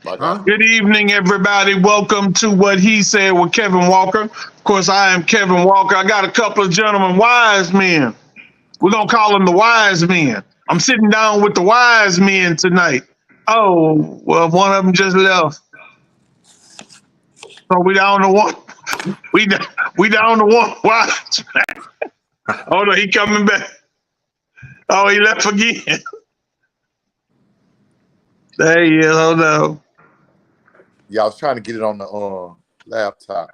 Good evening, everybody. Welcome to What He Said with Kevin Walker. Of course, I am Kevin Walker. I got a couple of gentlemen, wise men. We're going to call them the wise men. I'm sitting down with the wise men tonight. Oh, well, one of them just left. So we down to one. We down to one wise man. Oh, no, he coming back. Oh, he left again. There he is. Oh, no. Yeah, I was trying to get it on the laptop.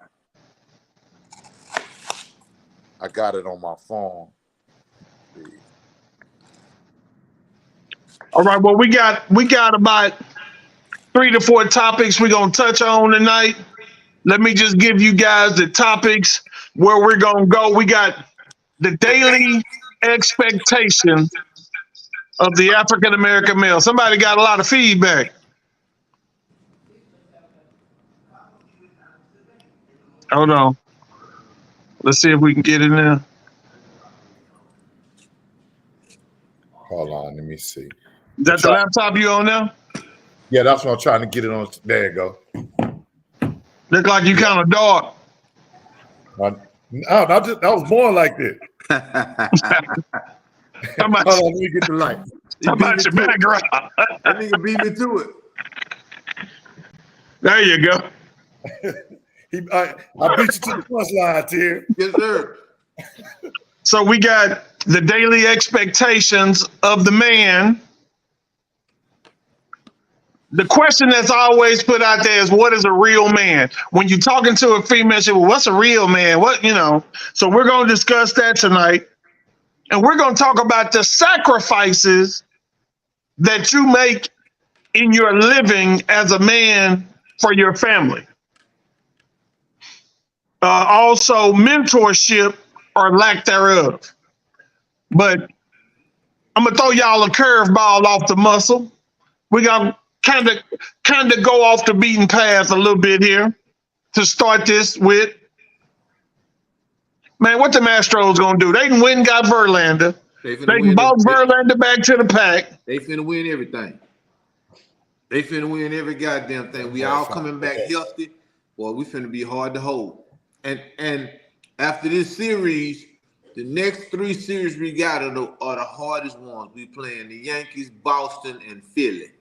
I got it on my phone. All right. Well, we got about 3 to 4 topics we're gonna touch on tonight. Let me just give you guys the topics where we're gonna go. We got the daily expectation of the African American male. Somebody got a lot of feedback. Hold on. Let's see if we can get in there. Hold on, let me see. Is that the laptop you on now? Yeah, that's what I'm trying to get it on. There you go. Look like you kind of dark. No, that was born like this. Hold on, let me get the light. How about your background? That nigga beat me to it. There you go. I beat you to the punchline, Terry. Yes, sir. So we got the daily expectations of the man. The question that's always put out there is, what is a real man? When you're talking to a female, she, well, what's a real man? So we're going to discuss that tonight. And we're going to talk about the sacrifices that you make in your living as a man for your family. Also, mentorship or lack thereof. But I'm going to throw y'all a curveball off the muscle. We're going to kind of go off the beaten path a little bit here to start this with. Man, what the Astros going to do? They can win, got Verlander. They can bought Verlander back to the pack. They finna win everything. They finna win every goddamn thing. We all coming back healthy. Well, we finna be hard to hold. And after this series, the next 3 series we got are the hardest ones. We playing the Yankees, Boston, and Philly.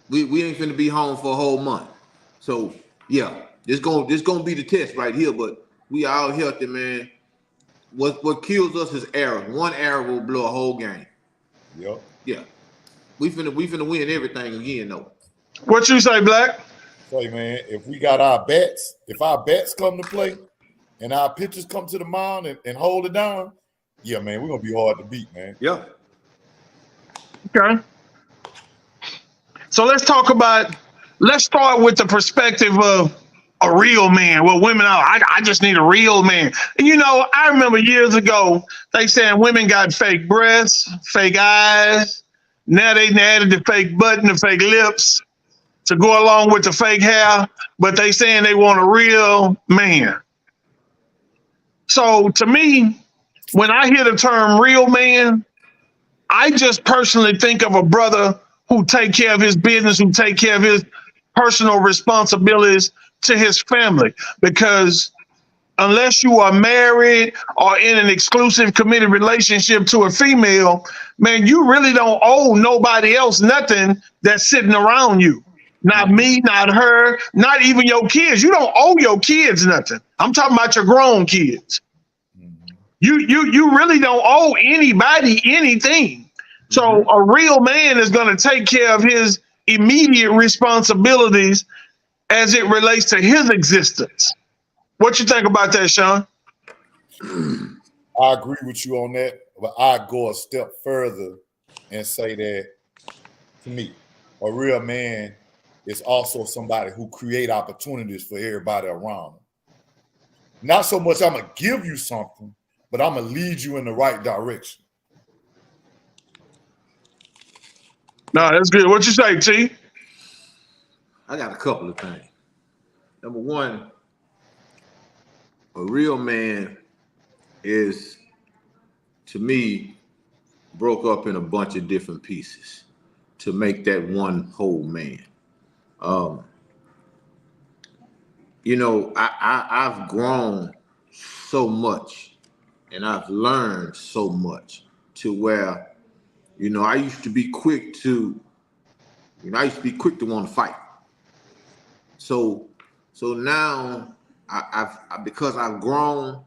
We ain't finna be home for a whole month. So yeah, this gonna be the test right here. But we all healthy, man. What kills us is error. One error will blow a whole game. Yep. Yeah. We finna win everything again, though. What you say, Black? Say, man, if we got our bets, if our bets come to play and our pitchers come to the mound and hold it down, yeah, man, we're gonna be hard to beat, man. Yeah. Okay. So let's start with the perspective of a real man. Well, women are, I just need a real man. And I remember years ago, they saying women got fake breasts, fake eyes. Now they added the fake butt and the fake lips to go along with the fake hair, but they saying they want a real man. So to me, when I hear the term real man, I just personally think of a brother who take care of his business, who take care of his personal responsibilities to his family. Because unless you are married or in an exclusive committed relationship to a female, man, you really don't owe nobody else nothing that's sitting around you. Not me, not her, not even your kids. You don't owe your kids nothing. I'm talking about your grown kids. You really don't owe anybody anything. So a real man is going to take care of his immediate responsibilities as it relates to his existence. What you think about that, Sean? I agree with you on that, but I go a step further and say that, to me, a real man is also somebody who create opportunities for everybody around him. Not so much I'm going to give you something, but I'm going to lead you in the right direction. No, that's good. What you say, T? I got a couple of things. Number one, a real man is, to me, broke up in a bunch of different pieces to make that one whole man. Um, I've grown so much and I've learned so much to where, I used to be quick to, want to fight. So now because I've grown,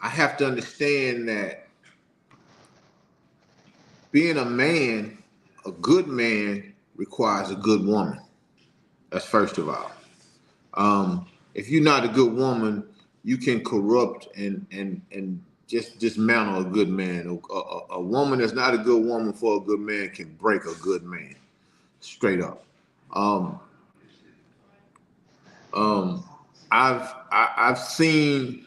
I have to understand that being a man, a good man, requires a good woman. That's first of all. If you're not a good woman, you can corrupt and just dismantle a good man. A woman that's not a good woman for a good man can break a good man, straight up. I've seen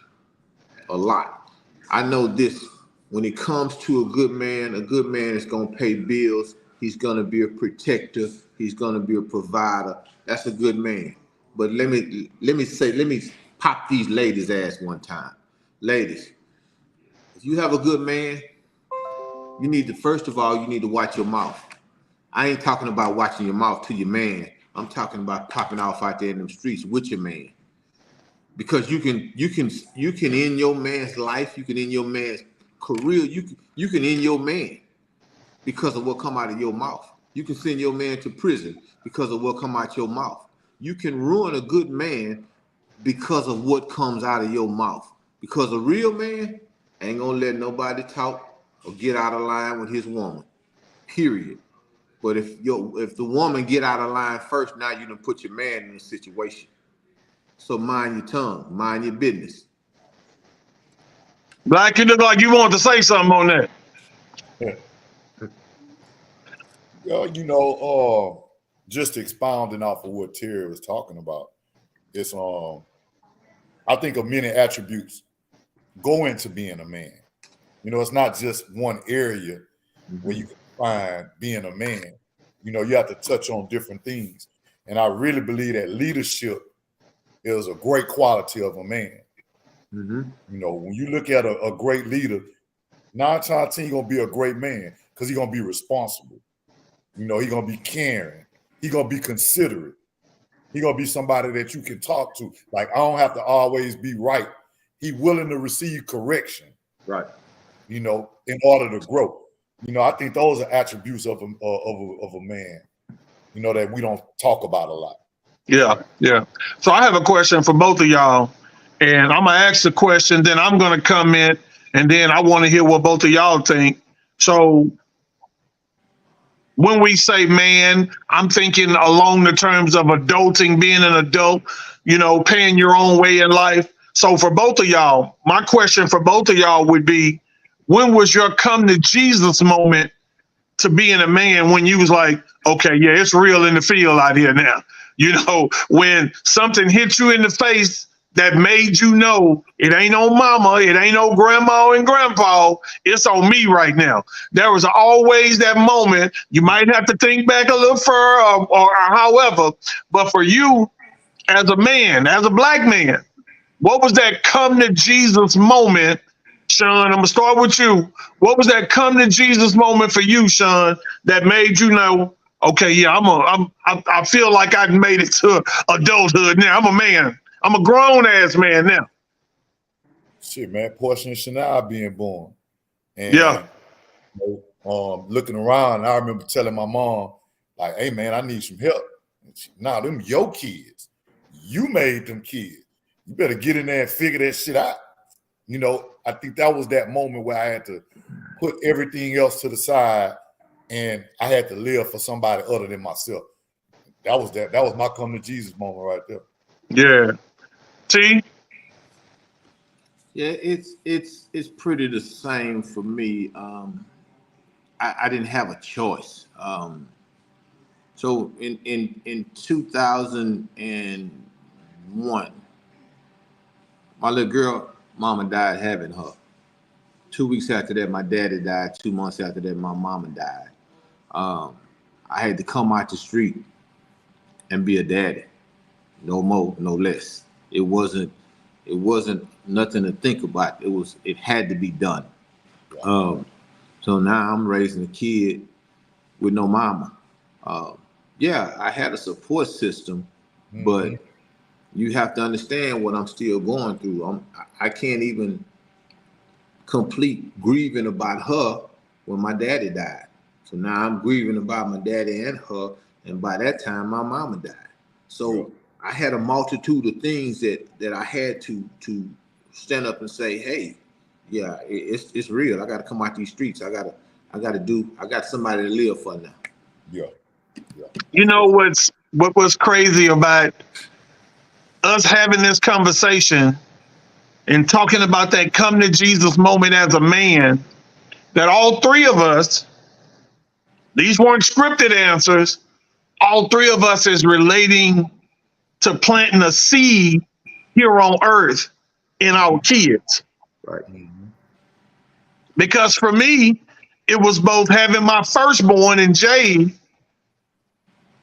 a lot. I know this. When it comes to a good man is gonna pay bills. He's gonna be a protector. He's gonna be a provider. That's a good man. But let me pop these ladies' ass one time. Ladies, if you have a good man, you need to watch your mouth. I ain't talking about watching your mouth to your man. I'm talking about popping off out there in them streets with your man. Because you can end your man's life, you can end your man's career, you can end your man because of what come out of your mouth. You can send your man to prison because of what come out your mouth. You can ruin a good man because of what comes out of your mouth. Because a real man ain't gonna let nobody talk or get out of line with his woman. Period. But if the woman get out of line first, now you done put your man in a situation. So mind your tongue, mind your business. Black, you look like you want to say something on that. Just expounding off of what Terry was talking about, it's I think of many attributes go into being a man. It's not just one area where you can find being a man. You have to touch on different things. And I really believe that leadership is a great quality of a man. Mm-hmm. When you look at a great leader, 9 times out of 10, he's going to be a great man because he's going to be responsible. He's going to be caring. He's going to be considerate. He's going to be somebody that you can talk to. Like, I don't have to always be right. He's willing to receive correction. Right. In order to grow. I think those are attributes of a man, that we don't talk about a lot. Yeah. So I have a question for both of y'all, and I'm gonna ask the question, then I'm gonna comment, and then I want to hear what both of y'all think. So when we say man, I'm thinking along the terms of adulting, being an adult, paying your own way in life. So for both of y'all, my question for both of y'all would be, when was your come to Jesus moment to being a man, when you was like, okay, yeah, it's real in the field out here now? When something hit you in the face that made you know it ain't on mama, it ain't no grandma and grandpa, it's on me right now. There was always that moment. You might have to think back a little further or however, but for you as a man, as a black man, what was that come to Jesus moment? Sean, I'm gonna start with you. What was that come to Jesus moment for you, Sean, that made you know, okay, yeah, I feel like I made it to adulthood now. I'm a man. I'm a grown ass man now. Shit, man, Portia and Shania being born. And Yeah. Looking around, I remember telling my mom, like, hey man, I need some help. Nah, them your kids. You made them kids. You better get in there and figure that shit out. I think that was that moment where I had to put everything else to the side and I had to live for somebody other than myself. That was my come to Jesus moment right there. Yeah. T? Yeah, it's pretty the same for me. I didn't have a choice. So in 2001, my little girl mama died having her. 2 weeks after that, my daddy died. 2 months after that, my mama died. I had to come out the street and be a daddy. No more, no less. It wasn't nothing to think about. It had to be done. So now I'm raising a kid with no mama. yeah, I had a support system, but you have to understand what I'm still going through. I can't even complete grieving about her when my daddy died. So now I'm grieving about my daddy and her, and by that time my mama died. So I had a multitude of things that I had to stand up and say, hey, yeah, it's real. I got to come out these streets. I got somebody to live for now. Yeah. You know what was crazy about us having this conversation and talking about that come to Jesus moment as a man, that all three of us, these weren't scripted answers, all three of us is relating to planting a seed here on earth in our kids. Right. Because for me, it was both having my firstborn in Jade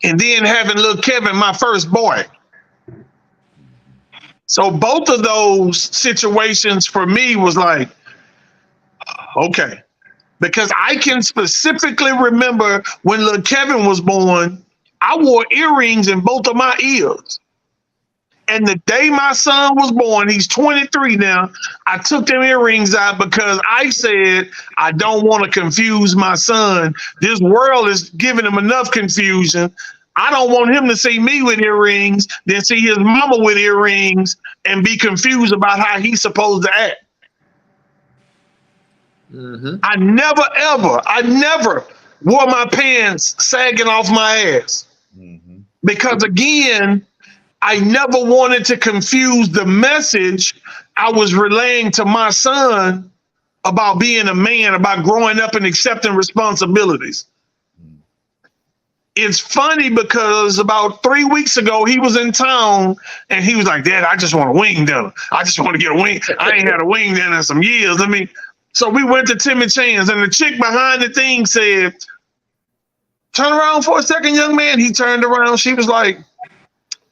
and then having little Kevin, my first boy. So both of those situations for me was like, okay, because I can specifically remember when little Kevin was born, I wore earrings in both of my ears. And the day my son was born, he's 23 now, I took them earrings out because I said, I don't want to confuse my son. This world is giving him enough confusion. I don't want him to see me with earrings, then see his mama with earrings and be confused about how he's supposed to act. I never wore my pants sagging off my ass. Because again, I never wanted to confuse the message I was relaying to my son about being a man, about growing up and accepting responsibilities. It's funny because about 3 weeks ago, he was in town and he was like, Dad, I just want a wing dinner. I just want to get a wing. I ain't had a wing dinner in some years. So we went to Timmy Chan's and the chick behind the thing said, turn around for a second, young man. He turned around. She was like,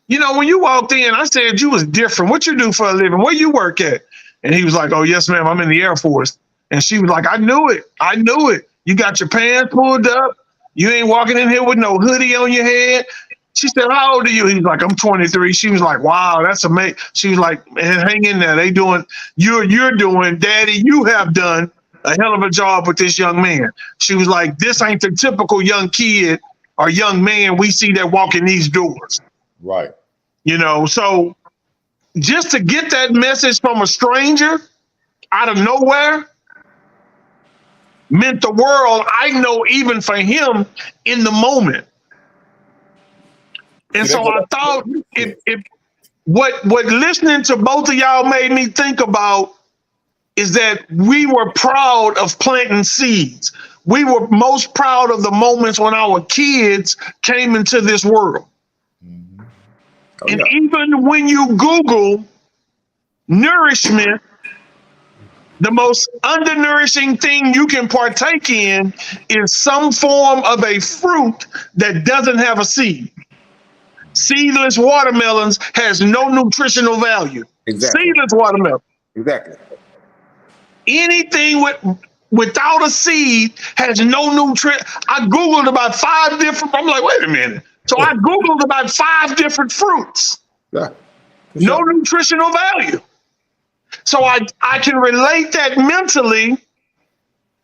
you know, when you walked in, I said you was different. What you do for a living? Where you work at? And he was like, oh, yes, ma'am. I'm in the Air Force. And she was like, I knew it. You got your pants pulled up. You ain't walking in here with no hoodie on your head. She said, how old are you? He's like, I'm 23. She was like, wow, that's amazing. She was like, man, hang in there. You're doing, Daddy, you have done a hell of a job with this young man. She was like, this ain't the typical young kid or young man we see that walk in these doors. Right. You know, so just to get that message from a stranger out of nowhere meant the world, I know, even for him in the moment. And so I thought what listening to both of y'all made me think about is that we were proud of planting seeds. We were most proud of the moments when our kids came into this world. And even when you Google nourishment, the most undernourishing thing you can partake in is some form of a fruit that doesn't have a seed. Seedless watermelons has no nutritional value. Exactly. Seedless watermelon. Exactly. Anything without a seed has no nutrient. I Googled about 5 different, I'm like, wait a minute. So I Googled about 5 different fruits. Yeah. No nutritional value. So I can relate that mentally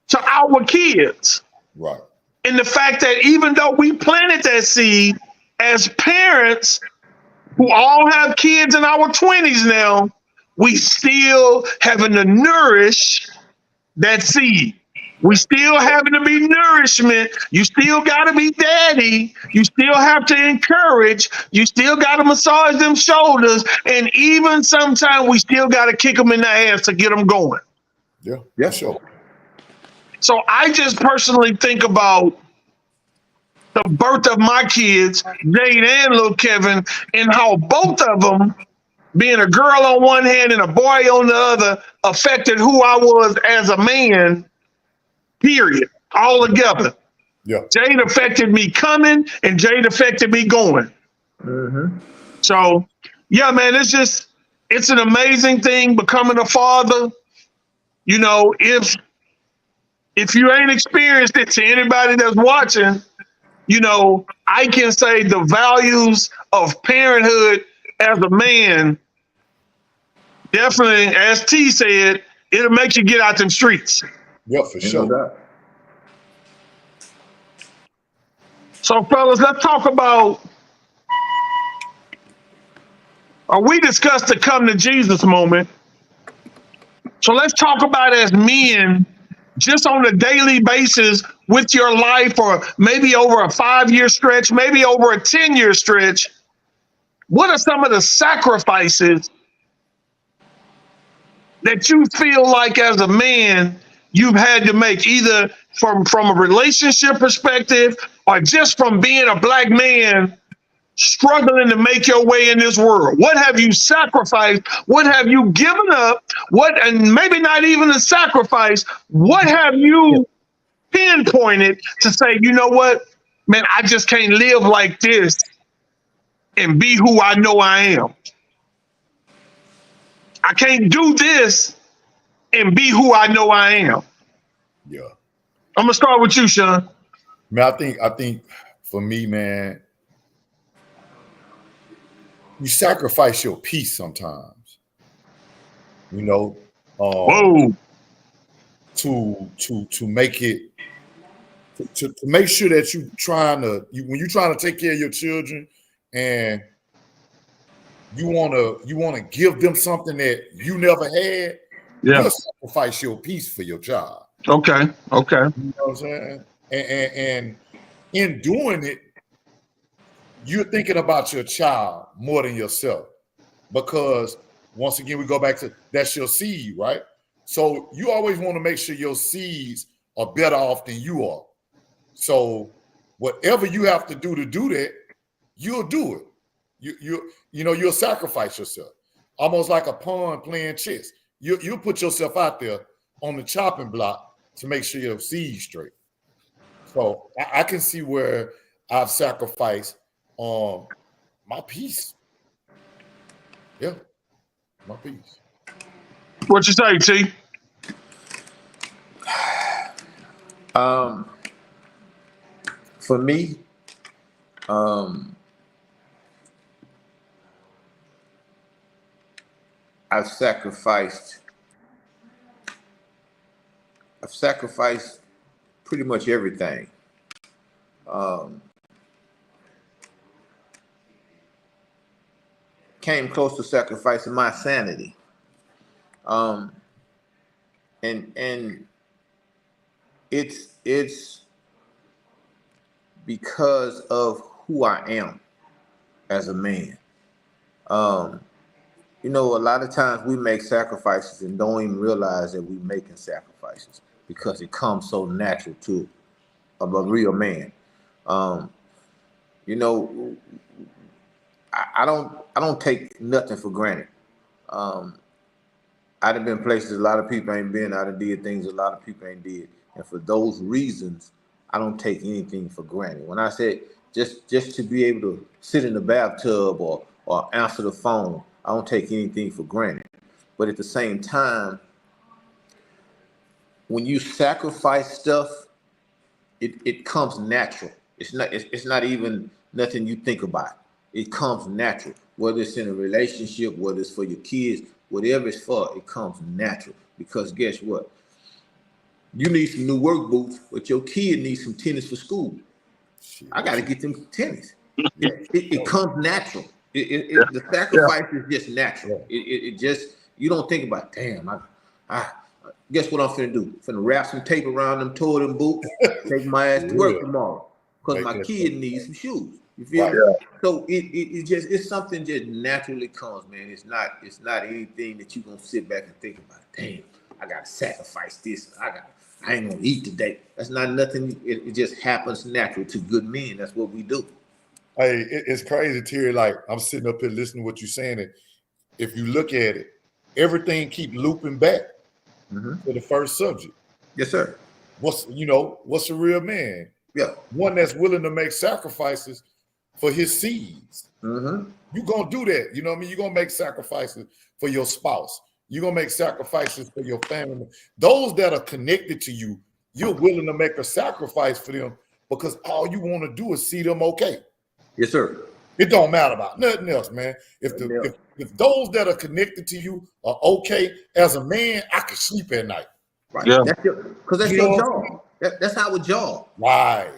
to our kids. Right. And the fact that even though we planted that seed as parents who all have kids in our 20s now, we still having to nourish that seed. We still having to be nourishment. You still got to be daddy. You still have to encourage. You still got to massage them shoulders. And even sometimes we still got to kick them in the ass to get them going. Yeah, sure. So I just personally think about the birth of my kids, Jade and little Kevin, and how both of them, being a girl on one hand and a boy on the other, affected who I was as a man. Period. All together. Yeah. Jade affected me coming and Jade affected me going. So, yeah, man, it's an amazing thing becoming a father. You know, if you ain't experienced it, to anybody that's watching, you know, I can say the values of parenthood as a man, definitely, as T said, it'll make you get out them streets. Yeah, for Ain't no sure. doubt. So, fellas, let's talk about, we discussed the come to Jesus moment. So let's talk about as men, just on a daily basis with your life, or maybe over a 5-year stretch, maybe over a 10-year stretch. What are some of the sacrifices that you feel like as a man you've had to make, either from a relationship perspective or just from being a black man struggling to make your way in this world? What have you sacrificed? What have you given up? What, and maybe not even a sacrifice, what have you pinpointed to say, you know what, man, I just can't live like this and be who I know I am. I can't do this and be who I know I am. Yeah. I'm gonna start with you, Sean. Man, I think for me, man, you sacrifice your peace sometimes. You know, Whoa. to make it to make sure that when you're trying to take care of your children and you want to give them something that you never had, Yeah. you'll sacrifice your peace for your child. Okay. Okay. You know what I'm saying? And in doing it, you're thinking about your child more than yourself, because once again, we go back to that's your seed, right? So you always want to make sure your seeds are better off than you are. So whatever you have to do that, you'll do it. You'll sacrifice yourself, almost like a pawn playing chess. You'll put yourself out there on the chopping block to make sure your seed's straight. So I can see where I've sacrificed my peace. Yeah, my peace. What you say, T? For me, I've sacrificed pretty much everything. Came close to sacrificing my sanity. And it's because of who I am as a man. You know, a lot of times we make sacrifices and don't even realize that we're making sacrifices because it comes so natural to a real man. You know, I don't take nothing for granted. I'd have been places a lot of people ain't been. I'd have did things a lot of people ain't did. And for those reasons, I don't take anything for granted. When I said just to be able to sit in the bathtub or answer the phone, I don't take anything for granted. But at the same time, when you sacrifice stuff, it comes natural. It's not even nothing you think about. It comes natural. Whether it's in a relationship, whether it's for your kids, whatever it's for, it comes natural. Because guess what? You need some new work boots, but your kid needs some tennis for school. I got to get them tennis. It comes natural. The sacrifice is just natural. It just, you don't think about, damn, I guess what I'm finna do? Finna wrap some tape around them, toe them boots, take my ass to work tomorrow. Because my kid needs some shoes. You feel me? Yeah. So it's something just naturally comes, man. It's not anything that you gonna sit back and think about. Damn, I gotta sacrifice this. I ain't gonna eat today. That's not nothing. It just happens natural to good men. That's what we do. Hey, it's crazy, Terry. Like, I'm sitting up here listening to what you're saying. And if you look at it, everything keep looping back to the first subject. Yes, sir. What's a real man? Yeah. One that's willing to make sacrifices for his seeds. You're gonna do that. You know what I mean? You're gonna make sacrifices for your spouse. You're gonna make sacrifices for your family. Those that are connected to you, you're willing to make a sacrifice for them because all you want to do is see them okay. Yes, sir. It don't matter about nothing else, man. If those that are connected to you are okay, as a man, I can sleep at night. Right. Yeah. That's your job. That's our job. Right.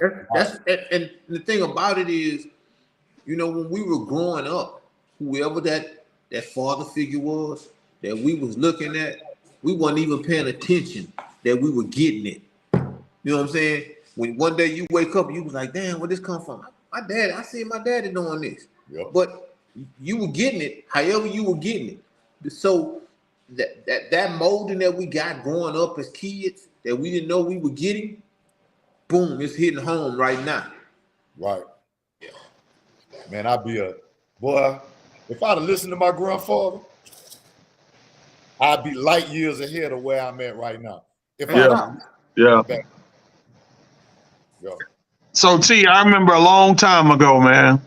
And the thing about it is, you know, when we were growing up, whoever that father figure was that we was looking at, we wasn't even paying attention that we were getting it. You know what I'm saying? When one day you wake up, you was like, damn, where this come from? My dad, I see my daddy doing this. Yep. But you were getting it however you were getting it. So that molding that we got growing up as kids that we didn't know we were getting, boom, it's hitting home right now. Right. Yeah. Man, I'd be a boy. If I'd have listened to my grandfather, I'd be light years ahead of where I'm at right now. Yeah. So T, I remember a long time ago, man.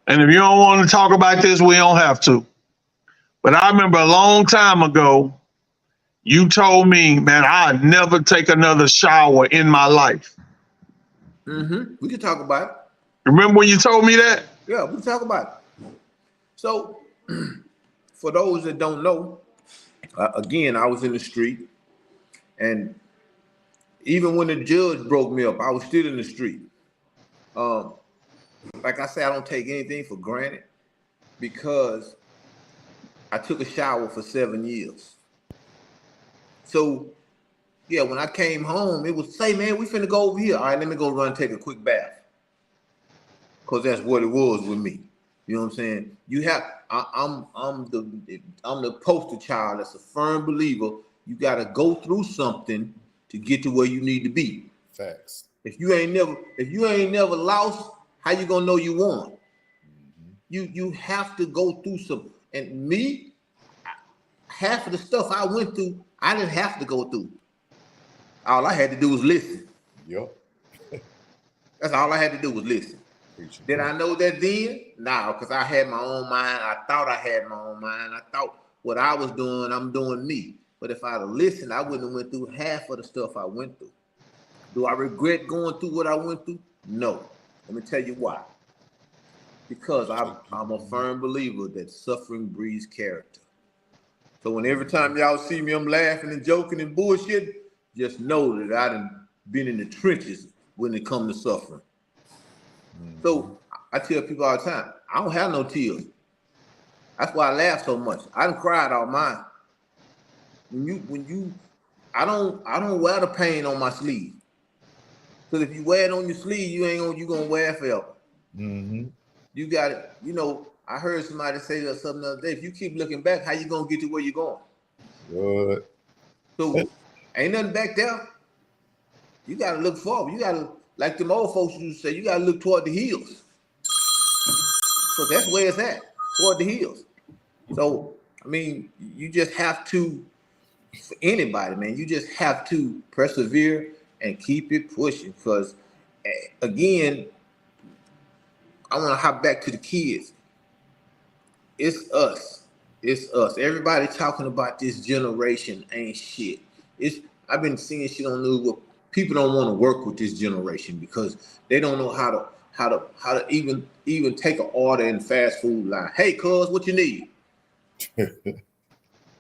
And if you don't want to talk about this, we don't have to. But I remember a long time ago, you told me, man, I'd never take another shower in my life. Mm-hmm. We can talk about it. Remember when you told me that? Yeah, we can talk about it. So, for those that don't know, again, I was in the street, and even when the judge broke me up, I was still in the street. Like I said, I don't take anything for granted because I took a shower for 7 years. So, yeah, when I came home, it was, say, man, we finna go over here. All right, let me go run and take a quick bath. Because that's what it was with me. You know what I'm saying? You have, I'm the poster child that's a firm believer. You got to go through something to get to where you need to be. Facts. If you ain't never lost, how you gonna know you won? Mm-hmm. You have to go through some. And me, half of the stuff I went through, I didn't have to go through. All I had to do was listen. Yep. That's all I had to do was listen. Did I know that then? No, because I had my own mind. I thought I had my own mind. I thought what I was doing, I'm doing me. But if I'd have listened, I wouldn't have went through half of the stuff I went through. Do I regret going through what I went through? No. Let me tell you why. Because I'm a firm believer that suffering breeds character. So when every time y'all see me, I'm laughing and joking and bullshit, just know that I done been in the trenches when it comes to suffering. So I tell people all the time, I don't have no tears. That's why I laugh so much. I done cried all mine. I don't wear the pain on my sleeve. Because if you wear it on your sleeve, you gonna wear it forever. Mm-hmm. You got it. You know, I heard somebody say that something the other day. If you keep looking back, how you gonna get to where you're going? Good. So ain't nothing back there. You gotta look forward. You gotta, like them old folks used to say, you gotta look toward the hills. So that's where it's at, toward the hills. So I mean, you just have to, for anybody, man, you just have to persevere and keep it pushing. Because again, I want to hop back to the kids. It's us. It's us. Everybody talking about this generation ain't shit. I've been seeing shit on the news where people don't want to work with this generation because they don't know how to even take an order in fast food line. Hey, cuz, what you need?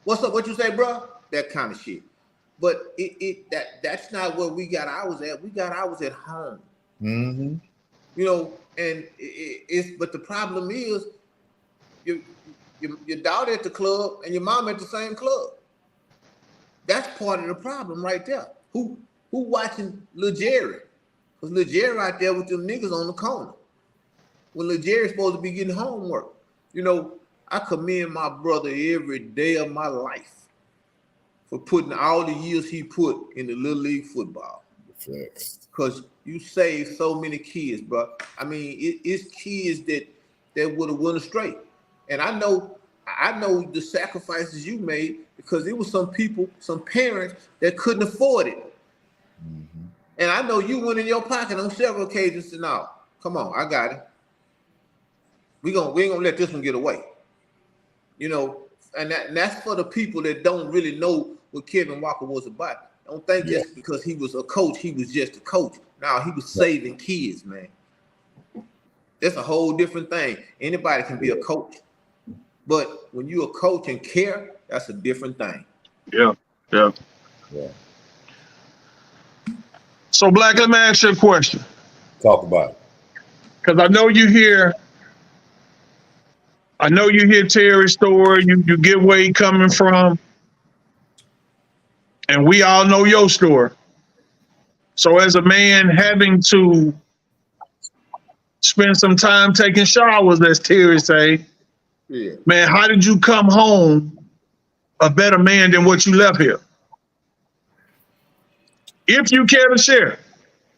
What's up? What you say, bro? That kind of shit. But that's not where we got ours at. We got ours at home. Mm-hmm. You know, and but the problem is your daughter at the club and your mom at the same club. That's part of the problem right there. Who watching Lil Jerry? Because Lil Jerry out there with them niggas on the corner. When Lil Jerry's supposed to be getting homework. You know, I commend my brother every day of my life for putting all the years he put in the Little League football. Because you saved so many kids, bro. I mean, it's kids that would have went astray. And I know the sacrifices you made because it was some people, some parents that couldn't afford it. Mm-hmm. And I know you went in your pocket on several occasions and no, come on, I got it. We ain't gonna let this one get away. You know, and that's for the people that don't really know what Kevin Walker was about. Don't think just because he was a coach, he was just a coach. No, he was saving kids, man. That's a whole different thing. Anybody can be a coach, but when you're a coach and care, that's a different thing. Yeah. Yeah. So, Black, let me ask you a question. Talk about it. Because I know you hear Terry's story. You get where he coming from. And we all know your story. So as a man having to spend some time taking showers, as Terry say, Yeah. man, how did you come home a better man than what you left here? If you care to share.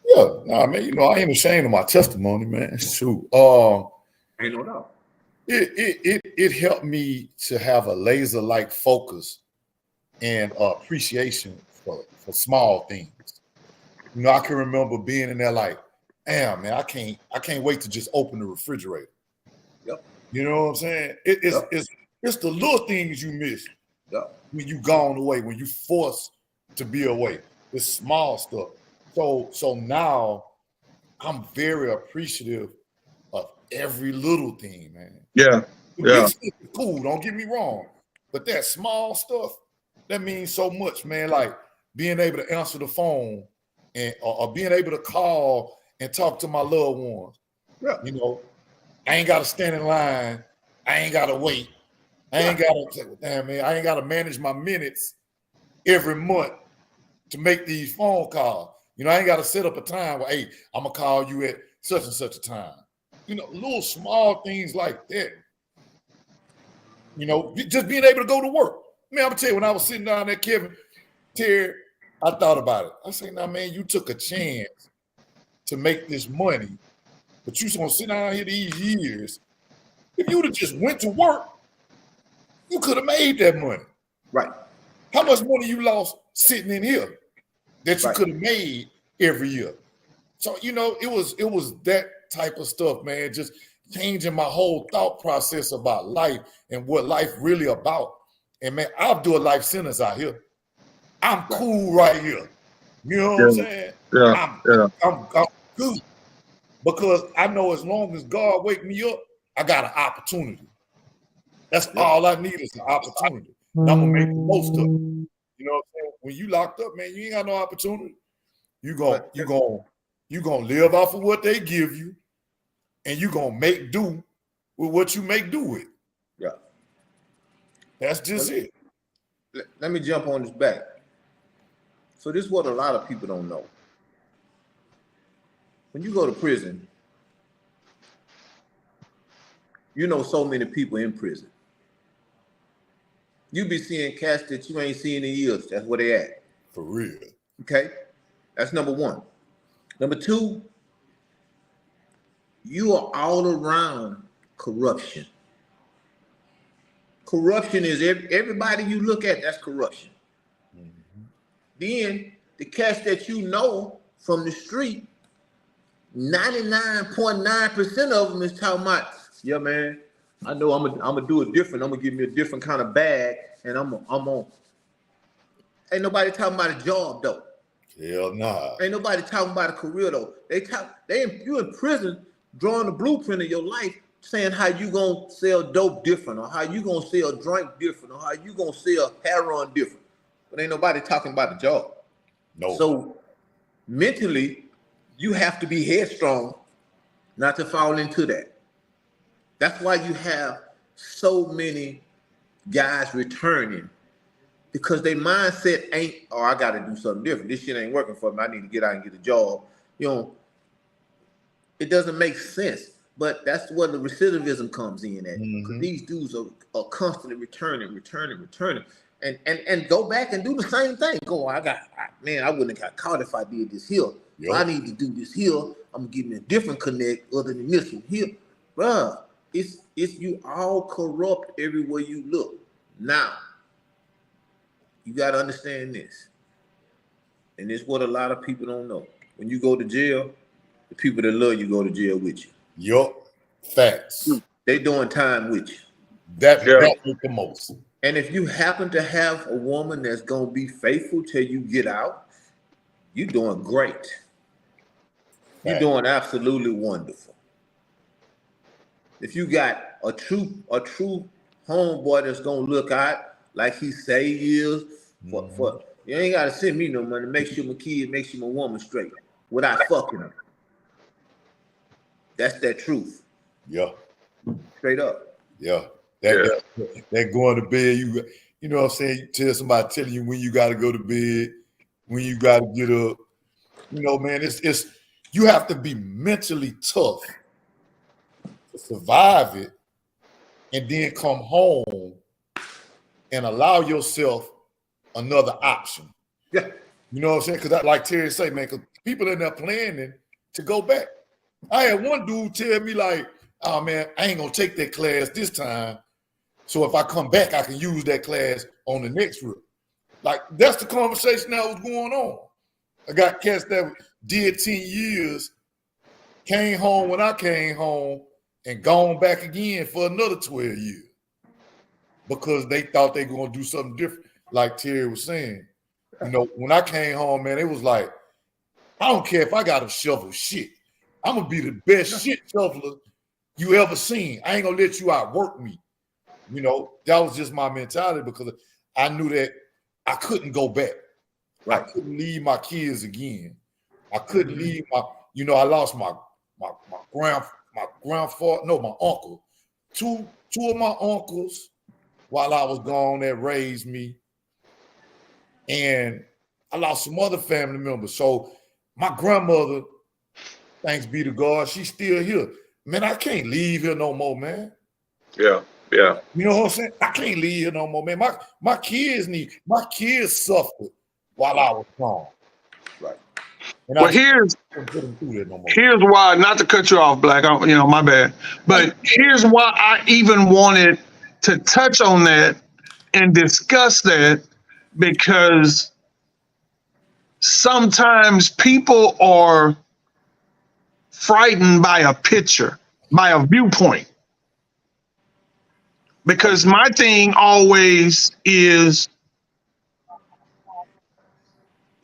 Yeah, nah, man, you know, I ain't ashamed of my testimony, man. Shoot. Ain't no doubt. It helped me to have a laser-like focus and appreciation for small things. You know, I can remember being in there like, damn, man, I can't wait to just open the refrigerator. Yep. You know what I'm saying? It's the little things you miss when you gone away, when you forced to be away. The small stuff. So now I'm very appreciative of every little thing, man. Yeah. The big stuff is cool, don't get me wrong. But that small stuff, that means so much, man. Like being able to answer the phone and or being able to call and talk to my loved ones. Yeah. You know, I ain't got to stand in line. I ain't got to wait. I ain't got to, damn, man, I ain't got to manage my minutes every month to make these phone calls. You know, I ain't got to set up a time where, hey, I'm going to call you at such and such a time. You know, little small things like that. You know, just being able to go to work. Man, I'm going to tell you, when I was sitting down there, Kevin, Terry, I thought about it. I said, nah, man, you took a chance to make this money, but you just going to sit down here these years. If you would have just went to work, you could have made that money. Right. How much money you lost sitting in here that you could have made every year? So, you know, it was that type of stuff, man, just changing my whole thought process about life and what life really about. And man, I'll do a life sentence out here. I'm cool right here. You know what I'm saying? Yeah. I'm good. Because I know as long as God wake me up, I got an opportunity. That's all I need is an opportunity. And I'm gonna make the most of it. You know what I'm saying? When you locked up, man, you ain't got no opportunity. You gonna live off of what they give you, and you gonna make do with what you make do with. Yeah. That's just it. Let me jump on this back. So this is what a lot of people don't know. When you go to prison, you know so many people in prison. You be seeing cats that you ain't seen in years. That's where they at. For real. Okay? That's number one. Number two, you are all around corruption. Corruption is everybody you look at, that's corruption. Mm-hmm. Then the cats that you know from the street, 99.9% of them is talking about, yeah, man, I know I'm gonna do it different. I'm gonna give me a different kind of bag, and I'm on. Ain't nobody talking about a job though. Hell nah. Ain't nobody talking about a career though. You in prison drawing the blueprint of your life, saying how you gonna sell dope different, or how you gonna sell drink different, or how you gonna sell heroin different. But ain't nobody talking about the job. No. So mentally, you have to be headstrong not to fall into that. That's why you have so many guys returning, because their mindset ain't, oh, I got to do something different. This shit ain't working for me. I need to get out and get a job. You know, it doesn't make sense. But that's where the recidivism comes in at. Because these dudes are constantly returning, and go back and do the same thing. I wouldn't have got caught if I did this here. Yep. So I need to do this here. I'm gonna give me a different connect other than this one here, bruh. It's you all corrupt everywhere you look. Now, you got to understand this. And it's what a lot of people don't know. When you go to jail, the people that love you go to jail with you. Yup. Facts. They doing time with you. That make the most. And if you happen to have a woman that's gonna be faithful till you get out, you're doing great. You're doing absolutely wonderful. If you got a true homeboy that's gonna look out like he say he is, for you ain't gotta send me no money. Make sure my kid, make sure my woman straight without fucking her. That's that truth. Yeah. Straight up. Yeah. That going to bed, you know what I'm saying? You tell somebody telling you when you gotta go to bed, when you gotta get up. You know, man, it's you have to be mentally tough to survive it and then come home and allow yourself another option. Yeah. You know what I'm saying? Because like Terry say, man, because people in there planning to go back. I had one dude tell me like, oh man, I ain't gonna take that class this time. So if I come back, I can use that class on the next trip. Like that's the conversation that was going on. I got cats that did 10 years, came home when I came home, and gone back again for another 12 years because they thought they were going to do something different. Like Terry was saying, you know, when I came home, man, it was like, I don't care if I got to shovel shit. I'm going to be the best shit shoveler you ever seen. I ain't going to let you outwork me. You know, that was just my mentality because I knew that I couldn't go back. Right. I couldn't leave my kids again. I couldn't leave I lost my grandfather, no, my uncle. Two of my uncles while I was gone that raised me. And I lost some other family members. So my grandmother, thanks be to God, she's still here. Man, I can't leave here no more, man. Yeah. You know what I'm saying? I can't leave here no more, man. My kids suffered while I was gone. Right. And well, here's why, not to cut you off, Black, my bad. But here's why I even wanted to touch on that and discuss that, because sometimes people are frightened by a picture, by a viewpoint. Because my thing always is,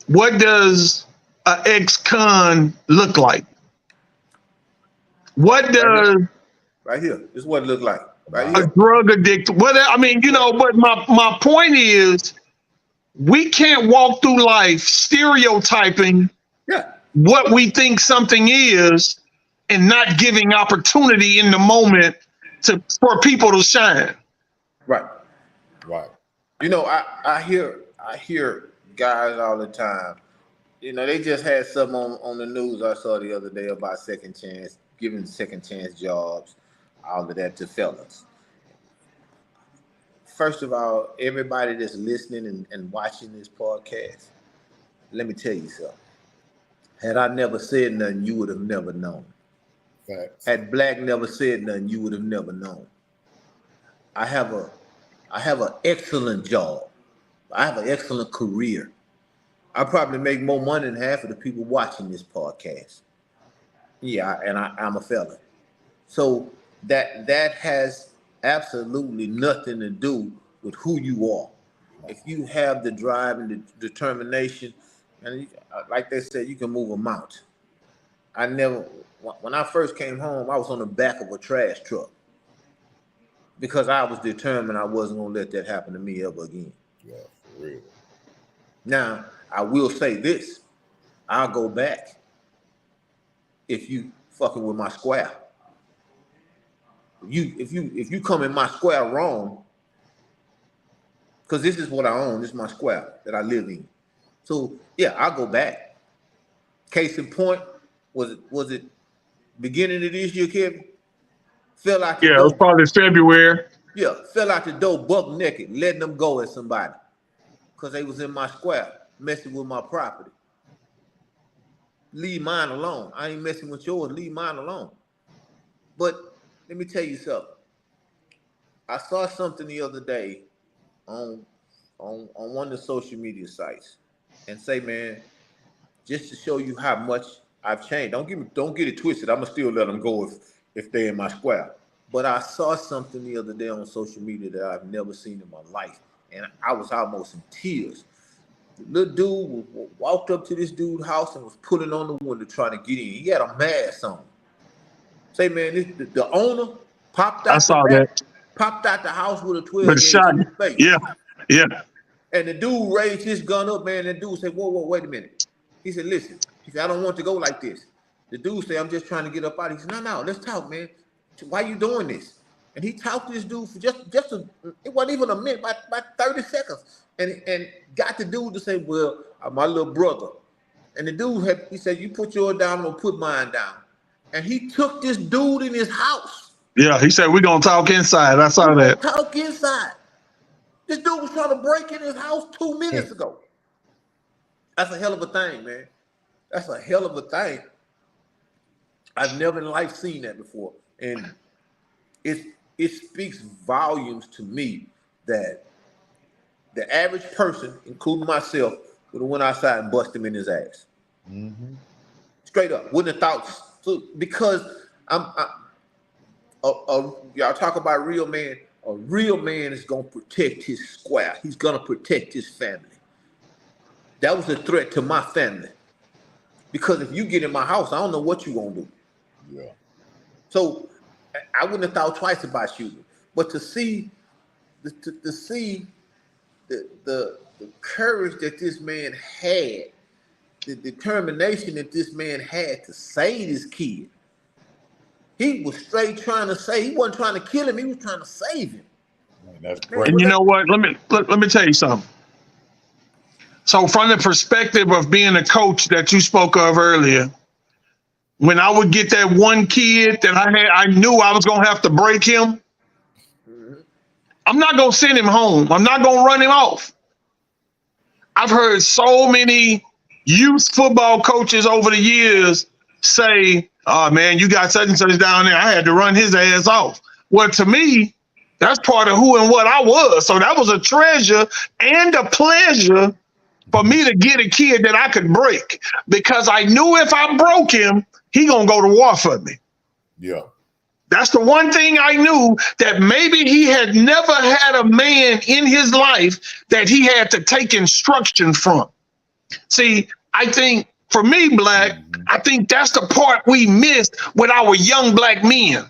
what does an ex-con look like? What does right here? This is what it look like. Right here. A drug addict. But my point is, we can't walk through life stereotyping what we think something is and not giving opportunity in the moment for people to shine. Right. You know, I hear guys all the time. You know, they just had something on the news I saw the other day about second chance, giving second chance jobs, all of that to fellas. First of all, everybody that's listening and watching this podcast, let me tell you something. Had I never said nothing, you would have never known. Facts. Had Black never said nothing, you would have never known. I have an excellent job. I have an excellent career. I probably make more money than half of the people watching this podcast. Yeah, and I'm a felon. So that has absolutely nothing to do with who you are. If you have the drive and the determination, and like they said, you can move a mountain. When I first came home, I was on the back of a trash truck because I was determined I wasn't going to let that happen to me ever again. Yeah, for real. Now, I will say this. I'll go back if you fucking with my square. If you come in my square wrong, because this is what I own, this is my square that I live in. So yeah, I'll go back. Case in point, was it beginning of this year, Kevin? Fell out the door. It was probably February. Yeah, fell out the door buck naked, letting them go at somebody. Because they was in my square, messing with my property. Leave mine alone. I ain't messing with yours, leave mine alone. But let me tell you something. I saw something the other day on one of the social media sites and say, man, just to show you how much I've changed. Don't get it twisted. I'ma still let them go if they're in my square. But I saw something the other day on social media that I've never seen in my life, and I was almost in tears. The little dude walked up to this dude's house and was pulling on the window trying to get in. He had a mask on. Say, man, the owner popped out. I saw that. Popped out the house with a 12 But gauge shot. in his face. Yeah. And the dude raised his gun up, man. And the dude said, whoa, wait a minute. He said, listen. He said, I don't want to go like this. The dude said, I'm just trying to get up out. He said, no, let's talk, man. Why you doing this? And he talked to this dude for it wasn't even a minute, about 30 seconds. And got the dude to say, well, my little brother. And the dude he said, you put yours down, I'm gonna put mine down. And he took this dude in his house. Yeah, he said, we're going to talk inside. I saw that. Talk inside. This dude was trying to break in his house 2 minutes ago. That's a hell of a thing, man. That's a hell of a thing. I've never in life seen that before. And it speaks volumes to me that the average person, including myself, would have went outside and busted him in his ass. Mm-hmm. Straight up. Wouldn't have thought so, because y'all talk about real man. A real man is going to protect his square. He's going to protect his family. That was a threat to my family. Because if you get in my house, I don't know what you're going to do. Yeah. So I wouldn't have thought twice about shooting. But to see the courage that this man had, the determination that this man had to save his kid. He was straight trying to save. He wasn't trying to kill him. He was trying to save him. Man, that's great. And you know what? Let me tell you something. So from the perspective of being a coach that you spoke of earlier, when I would get that one kid that I knew I was going to have to break him, I'm not going to send him home. I'm not going to run him off. I've heard so many youth football coaches over the years say, oh, man, you got such and such down there. I had to run his ass off. Well, to me, that's part of who and what I was. So that was a treasure and a pleasure for me to get a kid that I could break, because I knew if I broke him, he going to go to war for me. Yeah. That's the one thing I knew, that maybe he had never had a man in his life that he had to take instruction from. See, I think for me, Black, I think that's the part we missed with our young black men,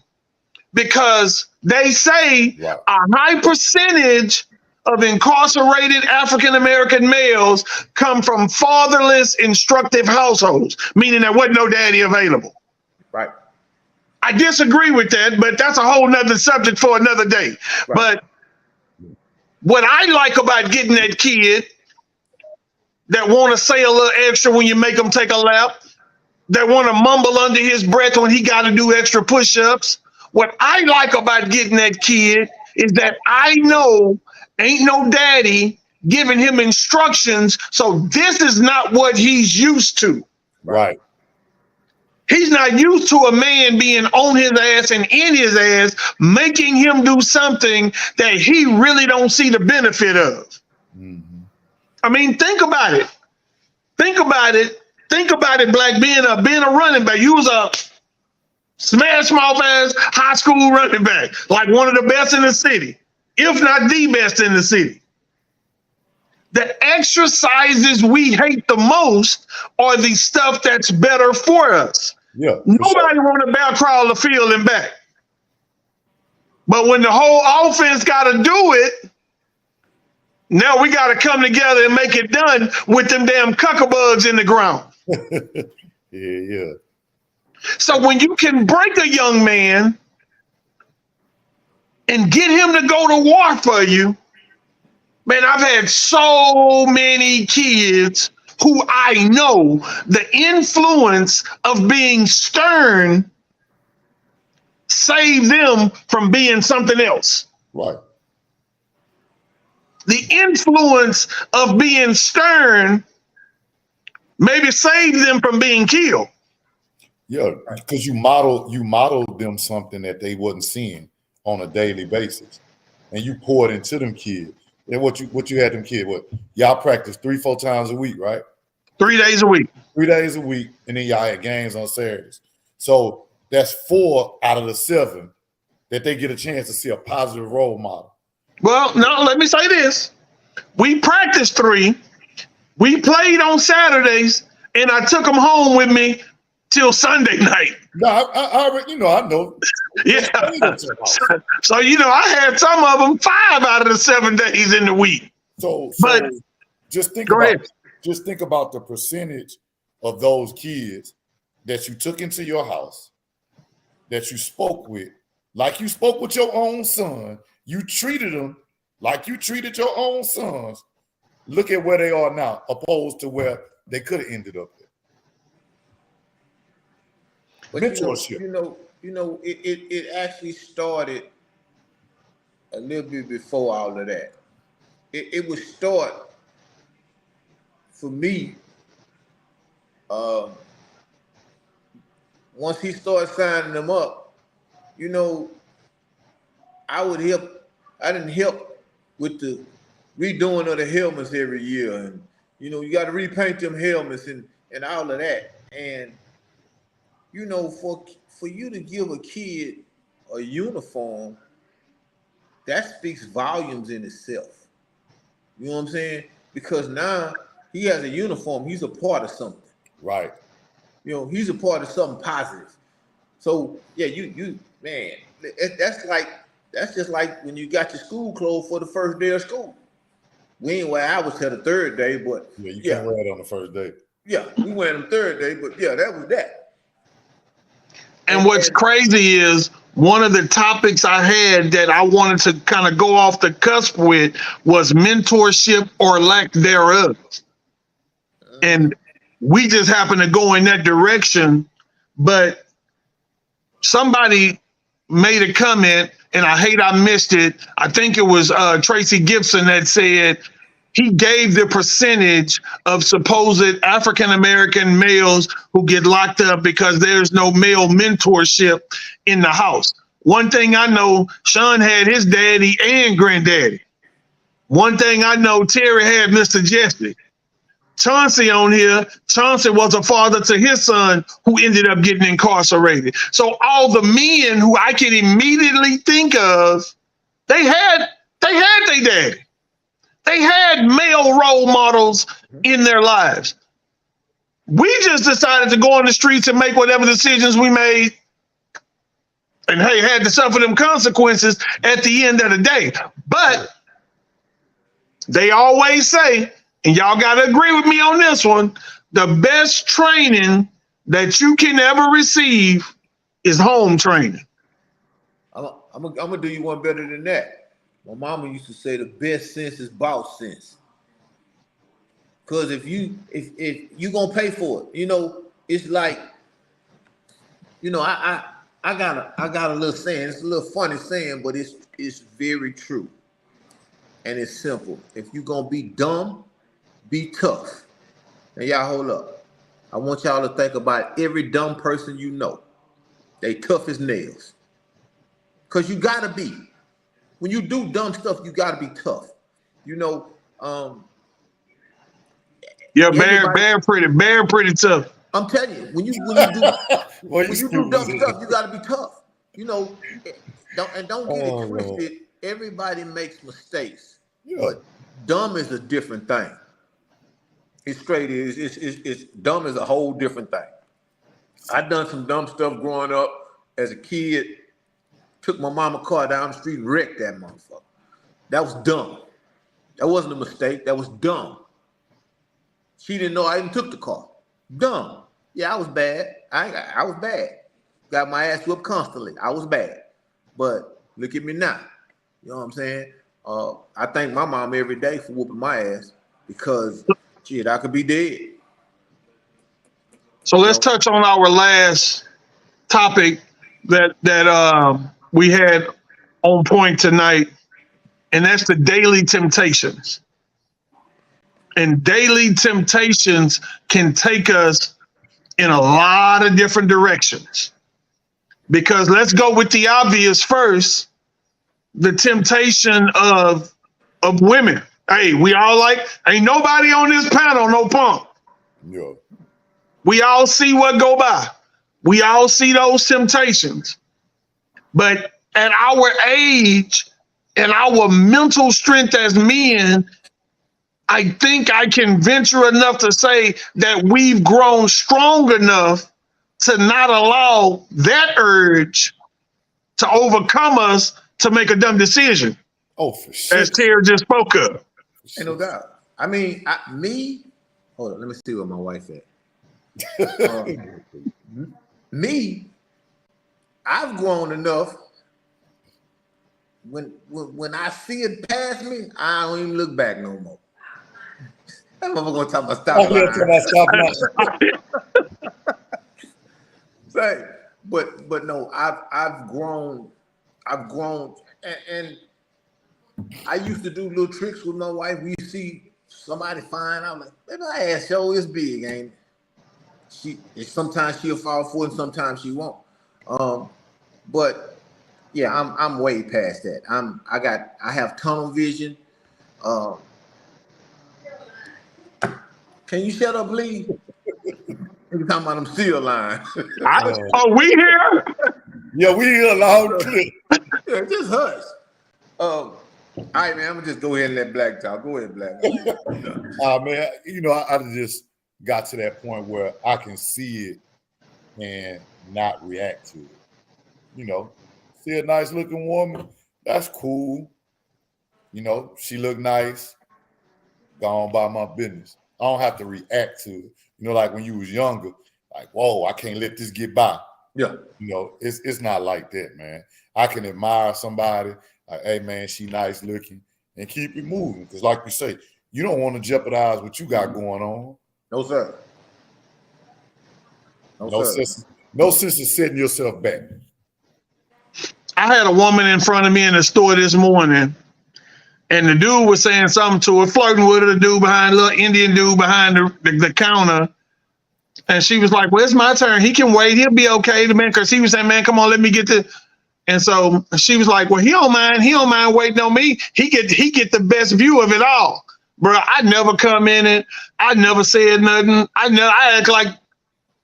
because they say a high percentage of incarcerated African-American males come from fatherless, instructive households, meaning there wasn't no daddy available. Right. I disagree with that, but that's a whole nother subject for another day. Right. But what I like about getting that kid that want to say a little extra when you make them take a lap, that want to mumble under his breath when he got to do extra push-ups, what I like about getting that kid is that I know ain't no daddy giving him instructions, so this is not what he's used to. Right. He's not used to a man being on his ass and in his ass, making him do something that he really don't see the benefit of. Mm-hmm. I mean, think about it. Think about it, Black, being a running back. You was a smash mouth ass high school running back, like one of the best in the city, if not the best in the city. The exercises we hate the most are the stuff that's better for us. Yeah. Nobody want to back crawl the field and back. But when the whole offense got to do it, now we got to come together and make it done with them damn cuckabugs in the ground. Yeah. So when you can break a young man and get him to go to war for you, man, I've had so many kids who I know the influence of being stern saved them from being something else. Right. The influence of being stern maybe saved them from being killed. Yeah, because you modeled them something that they wasn't seeing on a daily basis, and you poured into them kids. And what you had them kids, y'all practice 3-4 times a week, right? 3 days a week. 3 days a week, and then y'all had games on Saturdays. So that's 4 out of the 7 that they get a chance to see a positive role model. Well, no, let me say this. We practiced 3. We played on Saturdays, and I took them home with me till Sunday night. No, I know. Yeah. So, I had some of them 5 out of the 7 days in the week. So But just think go ahead. just think about the percentage of those kids that you took into your house, that you spoke with, like you spoke with your own son. You treated them like you treated your own sons. Look at where they are now, opposed to where they could have ended up there. But mentorship. It actually started a little bit before all of that. It would start for me. Once he started signing them up, I would help. I didn't help with the redoing of the helmets every year, and you got to repaint them helmets and all of that. And for you to give a kid a uniform, that speaks volumes in itself. You know what I'm saying? Because now he has a uniform, he's a part of something. Right. He's a part of something positive. So yeah, man, that's just like when you got your school clothes for the first day of school. We ain't wear ours till the 3rd day, but you can't wear it on the first day. Yeah, we wear them 3rd day, but yeah, that was that. And what's crazy is one of the topics I had that I wanted to kind of go off the cusp with was mentorship or lack thereof. And we just happen to go in that direction, but somebody made a comment, and I hate I missed it. I think it was Tracy Gibson that said he gave the percentage of supposed African-American males who get locked up because there's no male mentorship in the house. One thing I know, Sean had his daddy and granddaddy. One thing I know, Terry had Mr. Jesse. Chauncey on here, Chauncey was a father to his son who ended up getting incarcerated. So all the men who I can immediately think of, they had their daddy. They had male role models in their lives. We just decided to go on the streets and make whatever decisions we made, and hey, had to suffer them consequences at the end of the day. But they always say, and y'all got to agree with me on this one, the best training that you can ever receive is home training. I'm gonna do you one better than that. My mama used to say the best sense is boss sense. Cause if you gonna pay for it, it's like, I got a little saying. It's a little funny saying, but it's very true, and it's simple. If you gonna be dumb, be tough. Now y'all hold up. I want y'all to think about every dumb person you know. They tough as nails. Cause you gotta be. When you do dumb stuff, you gotta be tough. Yeah, Bear pretty tough. I'm telling you, when you do dumb stuff, you gotta be tough. Don't get it twisted. Everybody makes mistakes, but dumb is a different thing. It's straight. It's dumb is a whole different thing. I done some dumb stuff growing up as a kid. Took my mama car down the street and wrecked that motherfucker. That was dumb. That wasn't a mistake. That was dumb. She didn't know I even took the car. Dumb. Yeah, I was bad. I was bad. Got my ass whooped constantly. I was bad. But look at me now. You know what I'm saying? I thank my mom every day for whooping my ass because, shit, I could be dead. So let's touch on our last topic that we had on point tonight, and that's the daily temptations. And daily temptations can take us in a lot of different directions. Because let's go with the obvious first, the temptation of women. Hey, we all ain't nobody on this panel, no punk. Yeah. We all see what go by. We all see those temptations. But at our age and our mental strength as men, I think I can venture enough to say that we've grown strong enough to not allow that urge to overcome us to make a dumb decision, Oh, for sure. as Terry just spoke of. Ain't no doubt. I mean, hold on, let me see what my wife said. Me, I've grown enough. When I see it past me, I don't even look back no more. That motherfucker gonna talk about stop line. Say, but no, I've grown, and I used to do little tricks with my wife. We see somebody fine, I'm like, baby, my ass show is big, ain't it? Sometimes she'll fall for it, and sometimes she won't. But yeah, I'm way past that. I have tunnel vision. Can you shut up, please? You're talking about them seal lines. Are we here? Yeah, we here loud and clear. Yeah, just hush. All right, man, I'm gonna just go ahead and let Black talk. Go ahead, Black. Man, you know, I just got to that point where I can see it and not react to it. You know, see a nice looking woman, that's cool. You know, she look nice, gone by my business. I don't have to react to it. You know, like when you was younger, like, whoa, I can't let this get by. Yeah. You know, it's not like that, man. I can admire somebody, like, hey, man, she nice looking, and keep it moving. Because like you say, you don't want to jeopardize what you got going on. No, sir. No sense in setting yourself back. I had a woman in front of me in the store this morning, and the dude was saying something to her, flirting with her, the dude behind, little Indian dude behind the counter. And she was like, well, it's my turn. He can wait. He'll be okay. The man, because he was saying, man, come on, let me get this. And so she was like, well, he don't mind waiting on me. He get the best view of it all. Bro, I never come in it. I never said nothing. I act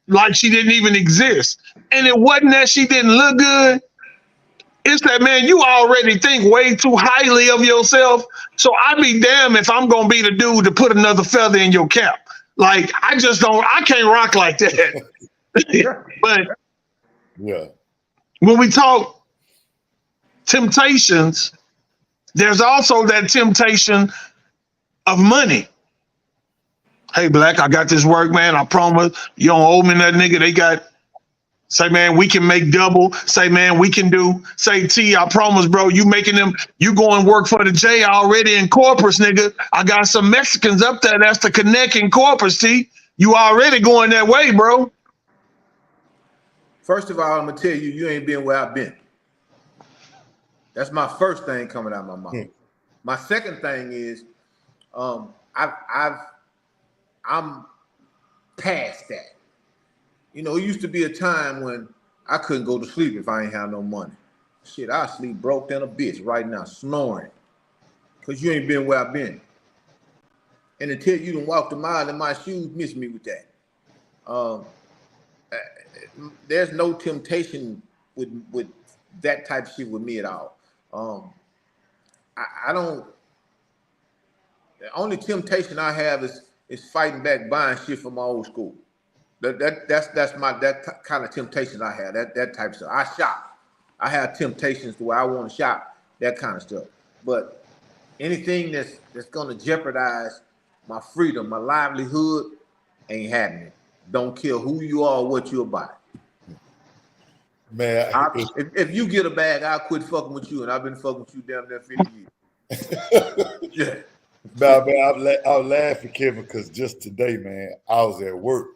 like she didn't even exist. And it wasn't that she didn't look good. It's that, man, you already think way too highly of yourself. So I'd be damned if I'm going to be the dude to put another feather in your cap. Like, I can't rock like that. But yeah, when we talk temptations, there's also that temptation of money. Hey, Black, I got this work, man. I promise you don't owe me that nigga. Say, man, we can make double. Say, man, we can do. Say, T, I promise, bro, you making them, you going work for the J already in Corpus, nigga. I got some Mexicans up there. That's the connect in Corpus, T. You already going that way, bro. First of all, I'm gonna tell you, you ain't been where I've been. That's my first thing coming out of my mouth. My second thing is, I'm past that. You know, it used to be a time when I couldn't go to sleep if I ain't have no money. Shit, I sleep broke than a bitch right now, snoring. Because you ain't been where I've been. And until you done walked a mile in my shoes, miss me with that. There's no temptation with that type of shit with me at all. I don't. The only temptation I have is fighting back, buying shit from my old school. That's that kind of temptation I have. That type of stuff. I shop. I have temptations to where I want to shop. That kind of stuff. But anything that's gonna jeopardize my freedom, my livelihood, ain't happening. Don't care who you are or what you're about. Man, if you get a bag, I'll quit fucking with you, and I've been fucking with you damn near 50 years. Yeah. Nah, man, I was laughing, Kevin, because just today, man, I was at work.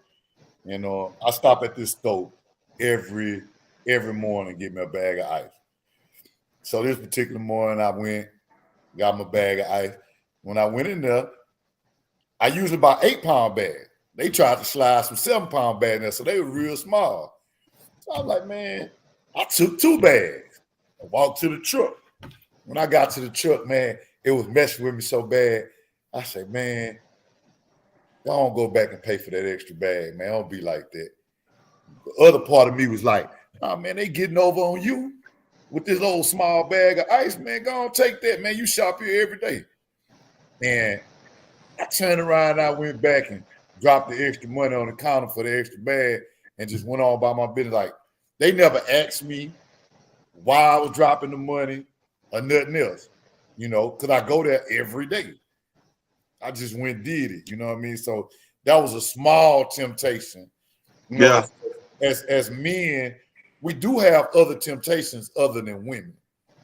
You know, I stop at this store every morning and get me a bag of ice. So this particular morning, I went, got my bag of ice. When I went in there, I usually buy 8-pound bags. They tried to slide some 7-pound bags in there, so they were real small. So I was like, man, I took 2 bags. I walked to the truck. When I got to the truck, man, it was messing with me so bad. I said, man, don't go back and pay for that extra bag, man. Don't be like that. The other part of me was like, oh, man, they getting over on you. with this old small bag of ice, man. Go on, take that, man. You shop here every day. And I turned around, I went back and dropped the extra money on the counter for the extra bag and just went on by my business. Like, they never asked me why I was dropping the money or nothing else, you know, because I go there every day. I just went and did it, you know what I mean? So that was a small temptation. You know, as men, we do have other temptations other than women,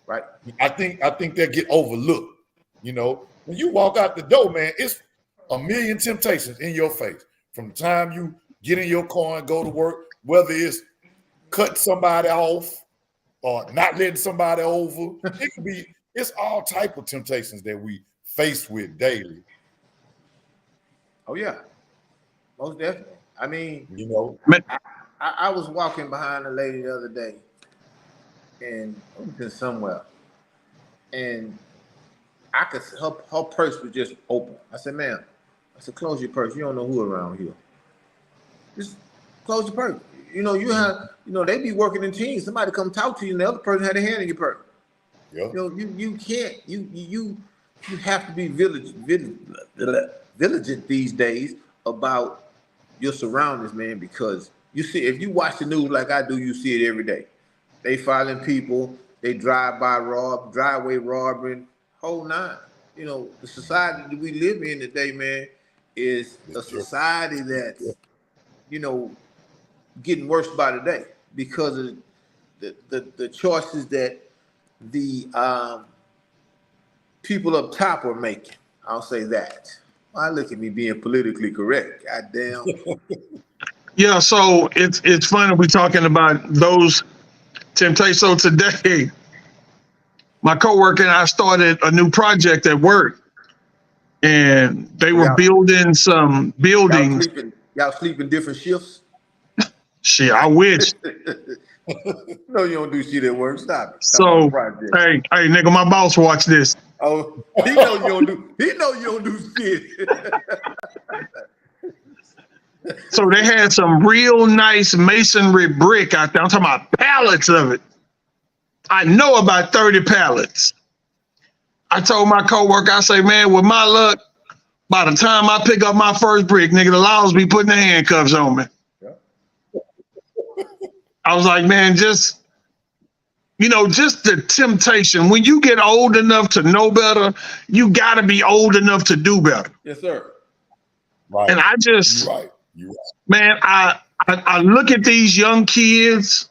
right? I think they get overlooked. You know, when you walk out the door, man, it's a million temptations in your face from the time you get in your car and go to work, whether it's cutting somebody off or not letting somebody over. It could be, it's all type of temptations that we face with daily. Oh yeah, most definitely. I mean, you know, I was walking behind a lady the other day, and I was in somewhere, and I could her purse was just open. I said, "Ma'am," I said, "Close your purse. You don't know who around here. Just close your purse. You know, you have, you know, they be working in teams. Somebody come talk to you, and the other person had a hand in your purse. Yeah. You know, you can't. You have to be vigilant these days about your surroundings, man, because you see, if you watch the news like I do, you see it every day. They filing people, they driveway robbing, whole nine. You know, the society that we live in today, man, is a society that's, you know, getting worse by the day because of the choices that the people up top are making. I'll say that. I look at me being politically correct. Goddamn. Yeah, so it's funny we're talking about those temptations. So today, my coworker and I started a new project at work, and they were building some buildings. Y'all sleep in different shifts? Shit, I wish. No, you don't do shit at work. Stop it. So, hey, nigga, my boss watch this. Oh, he know you don't do. He know you don't do shit. So they had some real nice masonry brick out there. I'm talking about pallets of it. I know about 30 pallets. I told my coworker, I say, man, with my luck, by the time I pick up my first brick, nigga, the laws be putting the handcuffs on me. Yeah. I was like, man, just, you know, just the temptation. When you get old enough to know better, you got to be old enough to do better. Yes, sir. Right. And I just, You're right. Man, I look at these young kids.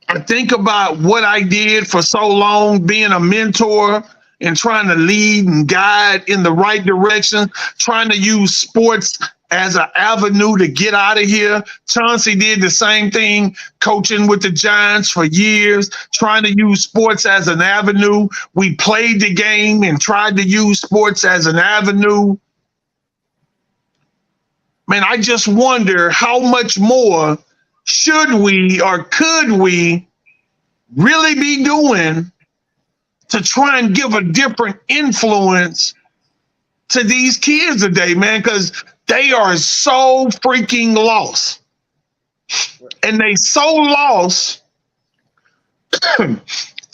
I think about what I did for so long, being a mentor and trying to lead and guide in the right direction, trying to use sports as an avenue to get out of here. Chauncey did the same thing, coaching with the Giants for years, trying to use sports as an avenue. We played the game and tried to use sports as an avenue. Man, I just wonder how much more should we or could we really be doing to try and give a different influence to these kids today, man, because they are so freaking lost. And they so lost to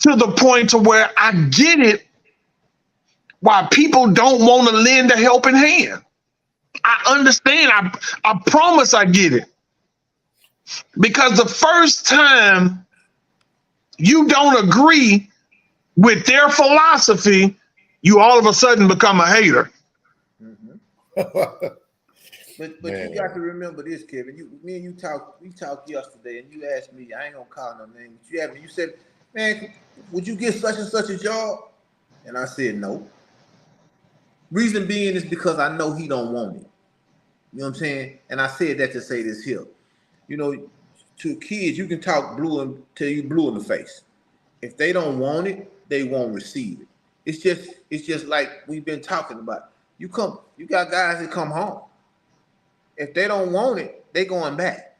the point to where I get it why people don't want to lend a helping hand. I understand. I promise I get it. Because the first time you don't agree with their philosophy, you all of a sudden become a hater. Mm-hmm. But you got to remember this, Kevin. Me and you talked yesterday, and you asked me. I ain't gonna call no names. But you asked me. You said, "Man, would you get such and such a job?" And I said, "No." Reason being is because I know he don't want it. You know what I'm saying? And I said that to say this here. You know, to kids, you can talk blue and tell you blue in the face. If they don't want it, they won't receive it. It's just like we've been talking about. You got guys that come home. If they don't want it, they going back.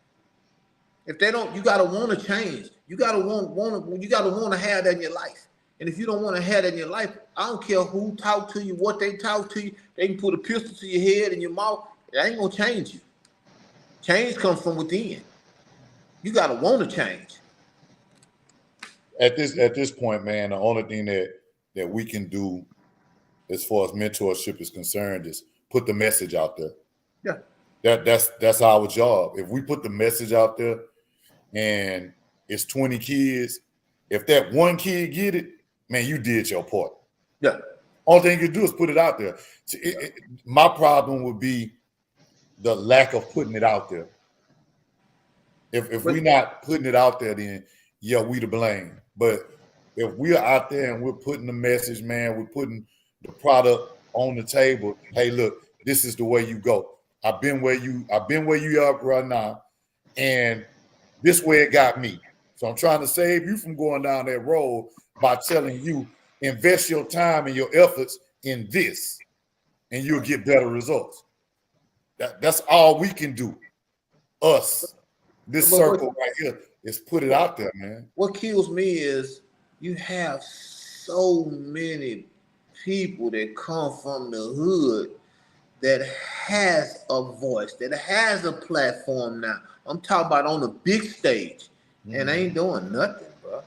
If they don't, you gotta want to change. You gotta want to have that in your life. And if you don't want to have that in your life, I don't care who talk to you, what they talk to you. They can put a pistol to your head and your mouth. That ain't gonna change you. Change comes from within. You gotta want to change. at this point, man, the only thing that we can do as far as mentorship is concerned is put the message out there. Yeah. That's our job. If we put the message out there and it's 20 kids, if that one kid get it, man, you did your part. Yeah. All thing you do is put it out there. My problem would be the lack of putting it out there. If we're not putting it out there, then yeah, we to blame. But if we're out there and we're putting the message, man, we're putting the product on the table. Hey, look, this is the way you go. I've been where you are right now, and this way it got me. So I'm trying to save you from going down that road by telling you, invest your time and your efforts in this, and you'll get better results. That's all we can do. Us, this circle right here, is put it out there, man. What kills me is you have so many people that come from the hood that has a voice, that has a platform now. I'm talking about on a big stage, and they ain't doing nothing, bro.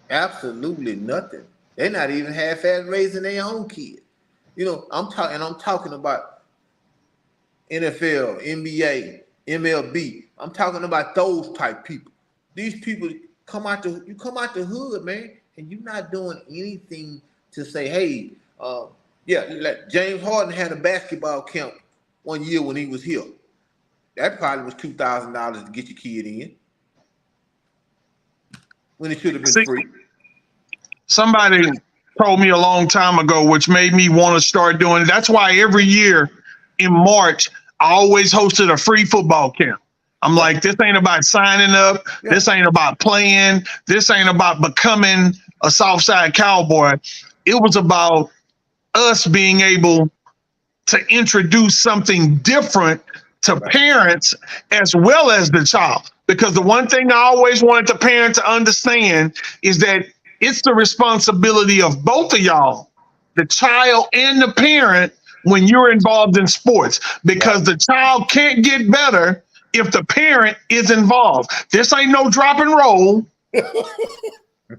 Absolutely nothing. They're not even half-ass raising their own kid. You know, I'm talking about NFL, NBA, MLB. I'm talking about those type people. These people come out the hood, man, and you're not doing anything to say, hey, like James Harden had a basketball camp one year when he was here. That probably was $2,000 to get your kid in, when it should have been free. Somebody told me a long time ago, which made me want to start doing it. That's why every year in March, I always hosted a free football camp. I'm like, this ain't about signing up. Yeah. This ain't about playing. This ain't about becoming a Southside Cowboy. It was about us being able to introduce something different to parents as well as the child. Because the one thing I always wanted the parent to understand is that it's the responsibility of both of y'all, the child and the parent, when you're involved in sports, because the child can't get better if the parent is involved. This ain't no drop and roll.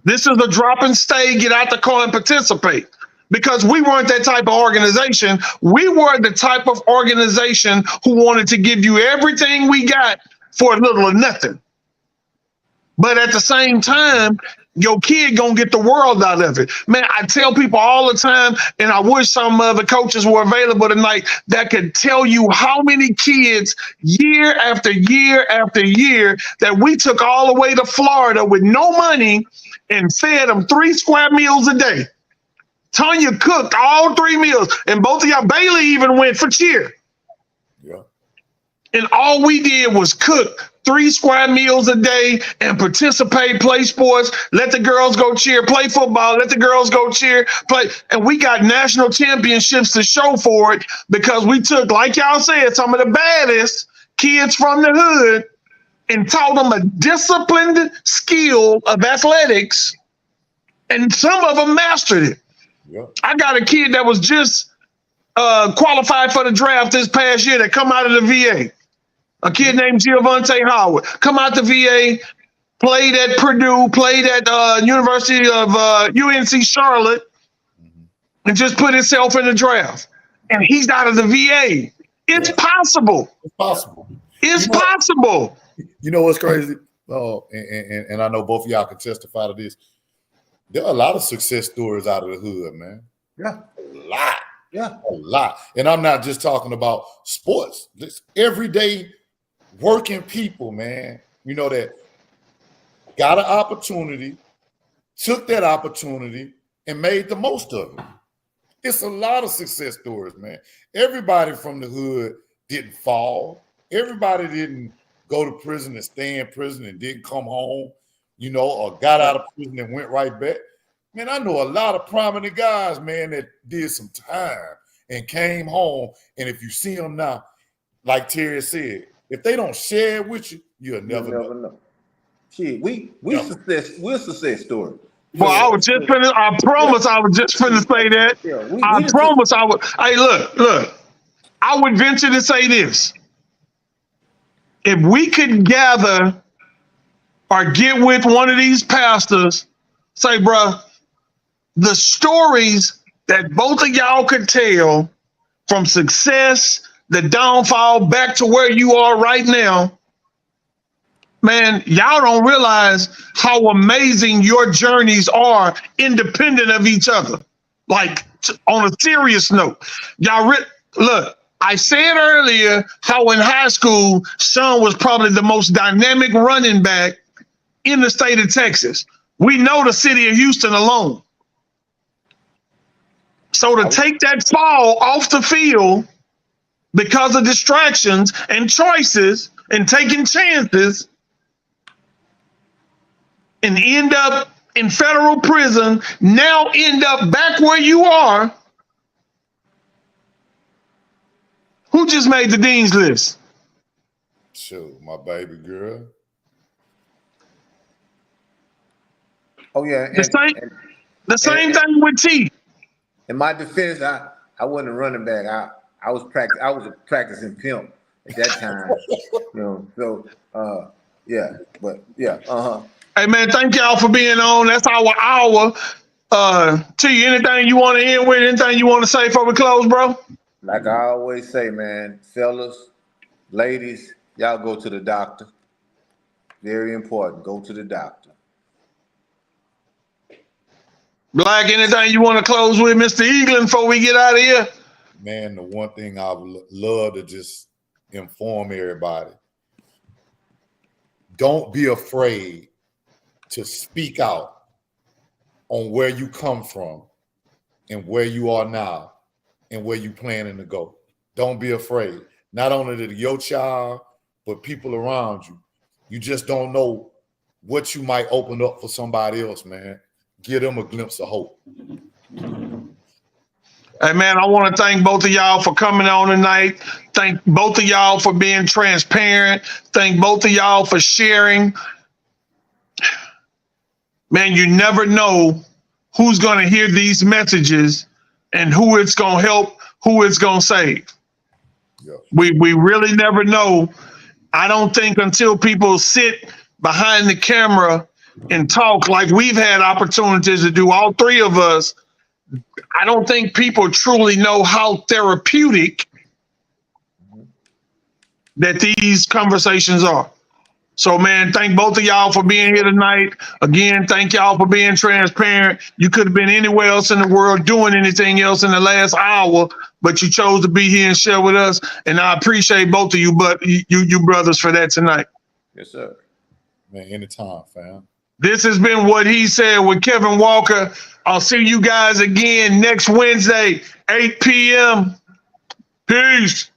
This is a drop and stay, get out the car and participate. Because we weren't that type of organization. We were the type of organization who wanted to give you everything we got for little or nothing. But at the same time, your kid gonna get the world out of it. Man, I tell people all the time, and I wish some of the coaches were available tonight that could tell you how many kids year after year after year that we took all the way to Florida with no money and fed them 3 square meals a day. Tanya cooked all 3 meals, and both of y'all, Bailey even went for cheer. Yeah. And all we did was cook 3 square meals a day and participate, play sports, let the girls go cheer, play football, let the girls go cheer, play. And we got national championships to show for it because we took, like y'all said, some of the baddest kids from the hood and taught them a disciplined skill of athletics. And some of them mastered it. Yeah. I got a kid that was just qualified for the draft this past year that come out of the VA. A kid named Giovante Howard, come out the VA, played at Purdue, played at University of UNC Charlotte, and just put himself in the draft. And he's out of the VA. It's possible. It's possible. It's possible. You know what's crazy? Oh, and I know both of y'all can testify to this. There are a lot of success stories out of the hood, man. Yeah. A lot. Yeah. A lot. And I'm not just talking about sports. This everyday working people, man, you know, that got an opportunity, took that opportunity, and made the most of it. It's a lot of success stories, man. Everybody from the hood didn't fall. Everybody didn't go to prison and stay in prison and didn't come home, you know, or got out of prison and went right back. Man, I know a lot of prominent guys, man, that did some time and came home. And if you see them now, like Terry said, if they don't share it with you, you'll never know. Shit, we're success story. Well, I was just finna. I promise I was just finna say that. Yeah, I promise I would. Hey, look. I would venture to say this: if we could gather or get with one of these pastors say, bruh, the stories that both of y'all could tell from success, the downfall, back to where you are right now, man, y'all don't realize how amazing your journeys are independent of each other. Like, on a serious note, y'all look, I said earlier how in high school, Sean was probably the most dynamic running back in the state of Texas. We know the city of Houston alone. So to take that fall off the field because of distractions and choices and taking chances and end up in federal prison, now end up back where you are. Who just made the dean's list? Shoot, my baby girl. Oh yeah, The same thing with T. In my defense, I wasn't a running back. I was a practicing pimp at that time. Hey man, thank y'all for being on. That's our hour. T, anything you want to end with? Anything you want to say before we close, bro? Like I always say, man, fellas, ladies, y'all go to the doctor. Very important. Go to the doctor. Black, anything you want to close with, Mr. Eaglin, before we get out of here? Man, the one thing I would love to just inform everybody, don't be afraid to speak out on where you come from and where you are now and where you planning to go. Don't be afraid. Not only to your child, but people around you. You just don't know what you might open up for somebody else, man. Give them a glimpse of hope. Hey man, I want to thank both of y'all for coming on tonight. Thank both of y'all for being transparent. Thank both of y'all for sharing. Man, you never know who's going to hear these messages and who it's going to help, who it's going to save. Yeah. We really never know. I don't think until people sit behind the camera and talk like we've had opportunities to do, all three of us, I don't think people truly know how therapeutic that these conversations are. So, man, thank both of y'all for being here tonight. Again, thank y'all for being transparent. You could have been anywhere else in the world doing anything else in the last hour, but you chose to be here and share with us. And I appreciate both of you, but you brothers, for that tonight. Yes, sir. Man, anytime, fam. This has been What He Said with Kevin Walker. I'll see you guys again next Wednesday, 8 p.m. Peace.